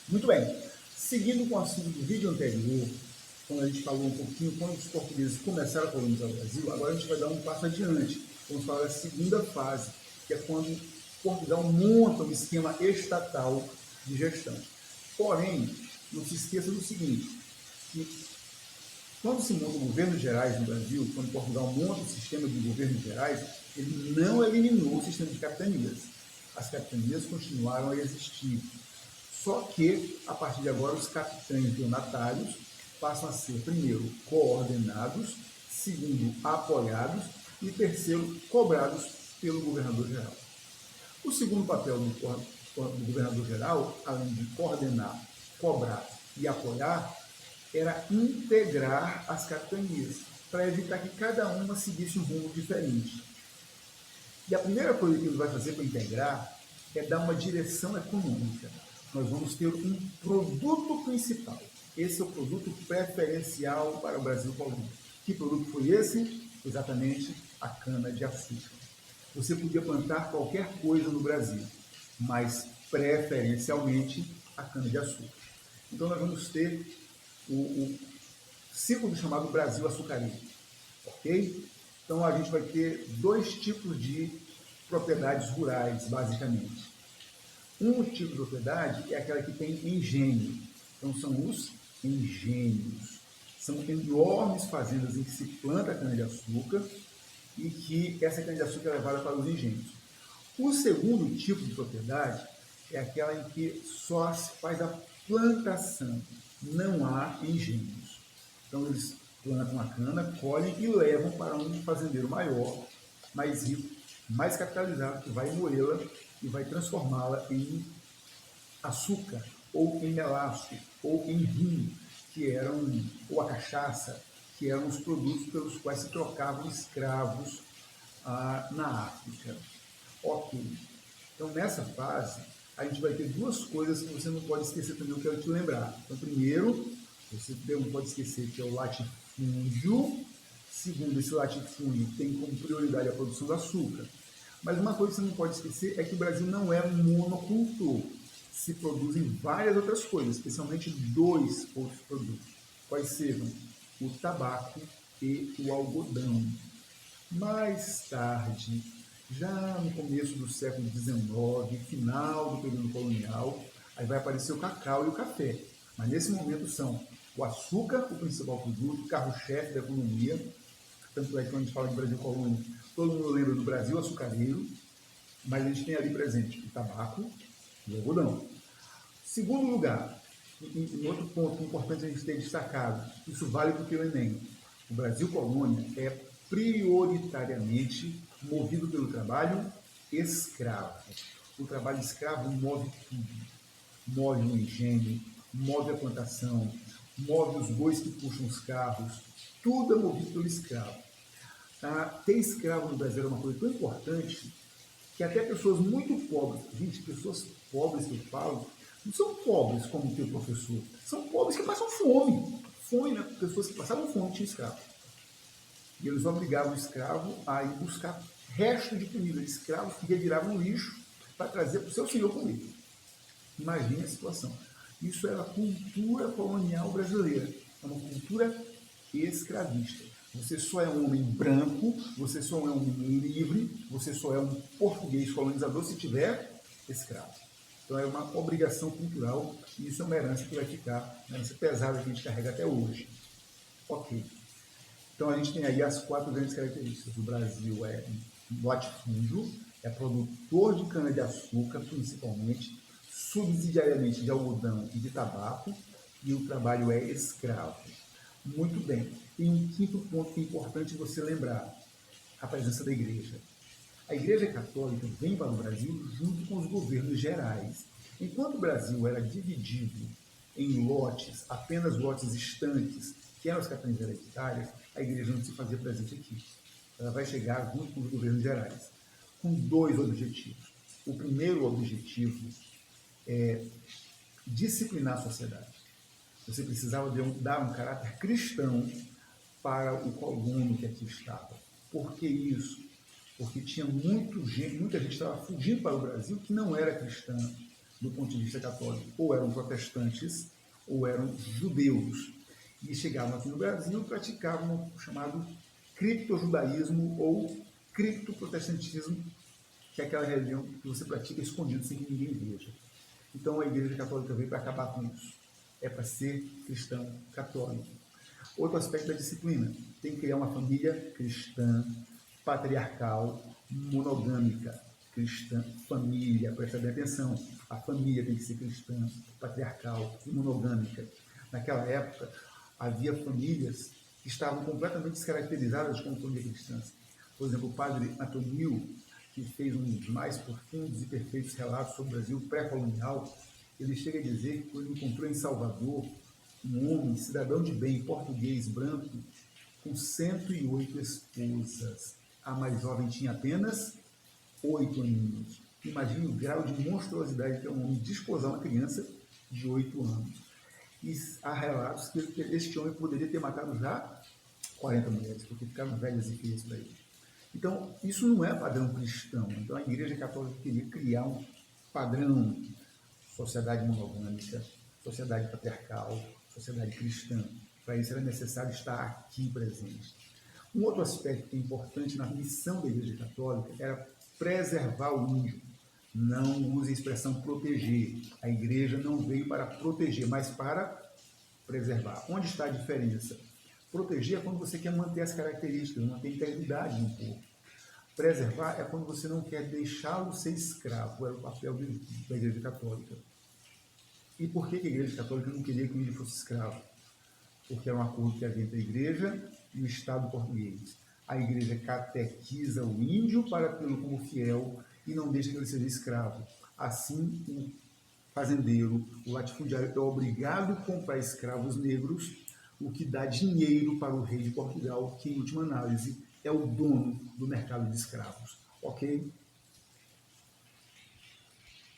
Muito bem. Seguindo com o assunto do vídeo anterior, quando a gente falou um pouquinho quando os portugueses começaram a colonizar o Brasil, agora a gente vai dar um passo adiante. Vamos falar da segunda fase, que é quando Portugal monta um esquema estatal de gestão. Porém, não se esqueça do seguinte, que quando se monta governos gerais no Brasil, quando Portugal monta o sistema de governos gerais, ele não eliminou o sistema de capitanias. As capitanias continuaram a existir. Só que, a partir de agora, os capitães donatários passam a ser, primeiro, coordenados, segundo, apoiados e, terceiro, cobrados pelo governador-geral. O segundo papel do governador-geral, além de coordenar, cobrar e apoiar, era integrar as capitanias, para evitar que cada uma seguisse um rumo diferente. E a primeira coisa que ele vai fazer para integrar é dar uma direção econômica. Nós vamos ter um produto principal. Esse é o produto preferencial para o Brasil colônia. Que produto foi esse? Exatamente a cana-de-açúcar. Você podia plantar qualquer coisa no Brasil, mas preferencialmente a cana-de-açúcar. Então nós vamos ter o ciclo chamado Brasil açucareiro, ok? Então a gente vai ter dois tipos de propriedades rurais, basicamente. Um tipo de propriedade é aquela que tem engenho. Então são os engenhos. São enormes fazendas em que se planta cana-de-açúcar e que essa cana-de-açúcar é levada para os engenhos. O segundo tipo de propriedade é aquela em que só se faz a plantação, não há engenhos. Então eles plantam a cana, colhem e levam para um fazendeiro maior, mais rico, mais capitalizado, que vai moê-la e vai transformá-la em açúcar, ou em melaço, ou em vinho, que eram, ou a cachaça, que eram os produtos pelos quais se trocavam escravos na África. Ok. Então, nessa fase, a gente vai ter duas coisas que você não pode esquecer também, eu quero te lembrar. Então, primeiro, você não pode esquecer que é o latifúndio. Segundo, esse latifúndio tem como prioridade a produção do açúcar. Mas uma coisa que você não pode esquecer é que o Brasil não é monocultor. Se produzem várias outras coisas, especialmente dois outros produtos. Quais sejam? O tabaco e o algodão. Mais tarde, já no começo do século XIX, final do período colonial, aí vai aparecer o cacau e o café. Mas nesse momento são o açúcar, o principal produto, o carro-chefe da economia. Tanto é que quando a gente fala de Brasil colônia, todo mundo lembra do Brasil açucareiro, mas a gente tem ali presente o tabaco e o algodão. Segundo lugar, um outro ponto importante a gente ter destacado, isso vale para o Enem, o Brasil colônia é prioritariamente movido pelo trabalho escravo. O trabalho escravo move tudo. Move o engenho, move a plantação, move os bois que puxam os carros, tudo é movido pelo escravo. Ter escravo no Brasil é uma coisa tão importante que até pessoas muito pobres, gente, pessoas pobres que eu falo, não são pobres como o teu professor, são pobres que passam fome. Fome, né? Pessoas que passavam fome tinham escravo. E eles obrigavam o escravo a ir buscar resto de comida de escravos que reviravam lixo para trazer para o seu senhor comer. Imagine a situação. Isso era a cultura colonial brasileira, é uma cultura escravista. Você só é um homem branco, você só é um homem livre, você só é um português colonizador se tiver escravo. Então é uma obrigação cultural e isso é uma herança que vai ficar, uma herança pesada que a gente carrega até hoje. Ok. Então a gente tem aí as quatro grandes características. O Brasil é latifúndio, é produtor de cana-de-açúcar, principalmente, subsidiariamente de algodão e de tabaco, e o trabalho é escravo. Muito bem. Tem um quinto ponto que é importante você lembrar, a presença da igreja. A Igreja Católica vem para o Brasil junto com os governos gerais. Enquanto o Brasil era dividido em lotes, apenas lotes estanques, que eram as capitanias hereditárias, a igreja não se fazia presente aqui. Ela vai chegar junto com os governos gerais, com dois objetivos. O primeiro objetivo é disciplinar a sociedade. Você precisava dar um caráter cristão para o colono que aqui estava. Por que isso? Porque tinha muita gente estava fugindo para o Brasil que não era cristã. do ponto de vista católico, ou eram protestantes ou eram judeus. E chegavam aqui no Brasil e praticavam o chamado criptojudaísmo ou criptoprotestantismo, que é aquela religião que você pratica escondido sem que ninguém veja. Então a Igreja Católica veio para acabar com isso. É para ser cristão católico. Outro aspecto da disciplina, tem que criar uma família cristã, patriarcal, monogâmica. Cristã, família, presta bem atenção, a família tem que ser cristã, patriarcal e monogâmica. Naquela época, havia famílias que estavam completamente descaracterizadas como família cristãs. Por exemplo, o padre Antonio, que fez um dos mais profundos e perfeitos relatos sobre o Brasil pré-colonial, ele chega a dizer que quando encontrou em Salvador um homem, cidadão de bem, português, branco, com 108 esposas. A mais jovem tinha apenas 8 aninhos. Imagine o grau de monstruosidade que é um homem desposar uma criança de 8 anos. E há relatos que este homem poderia ter matado já 40 mulheres, porque ficaram velhas e feias para ele. Então, isso não é padrão cristão. Então, a Igreja Católica queria criar um padrão, sociedade monogâmica, sociedade patriarcal, sociedade cristã. Para isso era necessário estar aqui presente. Um outro aspecto importante na missão da Igreja Católica era preservar o índio. Não use a expressão proteger. A Igreja não veio para proteger, mas para preservar. Onde está a diferença? Proteger é quando você quer manter as características, manter a integridade no corpo. Preservar é quando você não quer deixá-lo ser escravo. Era o papel da Igreja Católica. E por que a Igreja Católica não queria que o índio fosse escravo? Porque era um acordo que havia entre a Igreja e o Estado português. A Igreja catequiza o índio para tê-lo como fiel e não deixa que ele seja escravo. Assim, o fazendeiro, o latifundiário é obrigado a comprar escravos negros, o que dá dinheiro para o rei de Portugal, que, em última análise, é o dono do mercado de escravos. Ok?